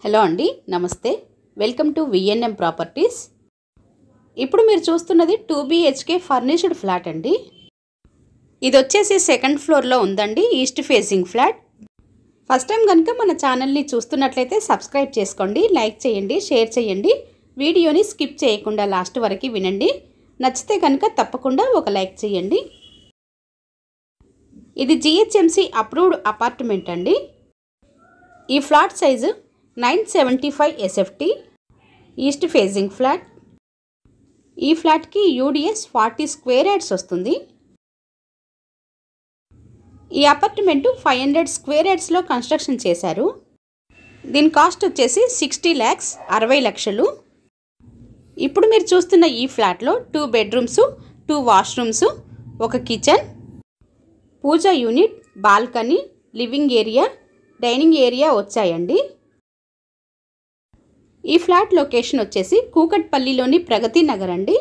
Hello అండి, నమస్తే. Welcome to VNM properties. ఇప్పుడు మీరు చూస్తున్నది 2 BHK ఫర్నిష్డ్ ఫ్లాట్ అండి. ఇది వచ్చేసి సెకండ్ ఫ్లోర్లో ఉందండి, east facing flat. First time కనుక మన ఛానల్ని చూస్తున్నట్లయితే సబ్స్క్రైబ్ చేసుకోండి, లైక్ చేయండి, షేర్ చేయండి. వీడియోని స్కిప్ చేయకుండా లాస్ట్ వరకు వినండి. నచ్చితే కనుక తప్పకుండా ఒక లైక్ చేయండి. ఇది GHMC అప్రూవ్డ్ అపార్ట్మెంట్ అండి. ఈ flat size 975 SFT, east facing flat. ఈ ఫ్లాట్కి UDS 40 స్క్వేర్ యార్డ్స్ వస్తుంది. ఈ అపార్ట్మెంటు 500 స్క్వేర్ యార్డ్స్లో కన్స్ట్రక్షన్ చేశారు. దీని కాస్ట్ వచ్చేసి 60 lakhs, 60 లక్షలు. ఇప్పుడు మీరు చూస్తున్న ఈ ఫ్లాట్లో 2 బెడ్రూమ్స్, 2 వాష్రూమ్స్, ఒక kitchen, pooja unit, balcony, living area, dining area వచ్చాయండి. ఈ ఫ్లాట్ లొకేషన్ వచ్చేసి కూకట్పల్లిలోని ప్రగతి నగర్ అండి.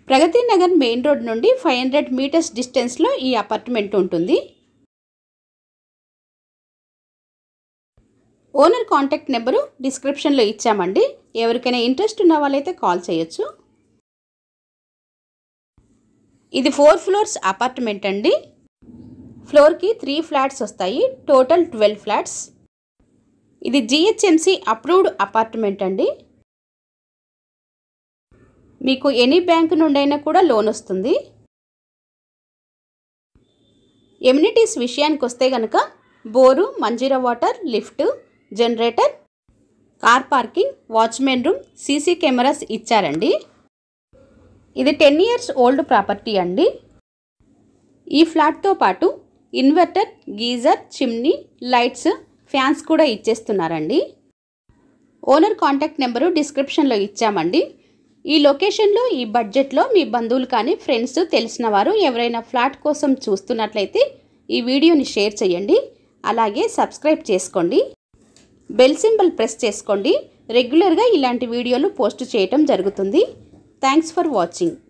ప్రగతి నగర్ మెయిన్ రోడ్ నుండి 500 మీటర్స్ డిస్టెన్స్లో ఈ అపార్ట్మెంట్ ఉంటుంది. ఓనర్ కాంటాక్ట్ నెంబరు డిస్క్రిప్షన్లో ఇచ్చామండి. ఎవరికైనా ఇంట్రెస్ట్ ఉన్న వాళ్ళైతే కాల్ చేయొచ్చు. ఇది 4 floors అపార్ట్మెంట్ అండి. ఫ్లోర్కి 3 ఫ్లాట్స్ వస్తాయి, టోటల్ 12 ఫ్లాట్స్. ఇది GHMC అప్రూవ్డ్ అపార్ట్మెంట్ అండి. మీకు ఎనీ బ్యాంక్ నుండైనా కూడా లోన్ వస్తుంది. ఎమ్యూనిటీస్ విషయానికి వస్తే కనుక bore, Manjira water, lift, generator, car parking, watchmen room, CC cameras ఇచ్చారండి. ఇది 10 years ఓల్డ్ ప్రాపర్టీ అండి. ఈ ఫ్లాట్తో పాటు inverter, geyser, chimney, lights, fans కూడా ఇచ్చేస్తున్నారండి. ఓనర్ కాంటాక్ట్ నెంబరు డిస్క్రిప్షన్లో ఇచ్చామండి. ఈ లొకేషన్లో, ఈ బడ్జెట్లో మీ బంధువులు కానీ, ఫ్రెండ్స్, తెలిసిన వారు ఎవరైనా ఫ్లాట్ కోసం చూస్తున్నట్లయితే ఈ వీడియోని షేర్ చేయండి. అలాగే సబ్స్క్రైబ్ చేసుకోండి, బెల్ సింబల్ ప్రెస్ చేసుకోండి. రెగ్యులర్గా ఇలాంటి వీడియోలు పోస్ట్ చేయటం జరుగుతుంది. Thanks for watching.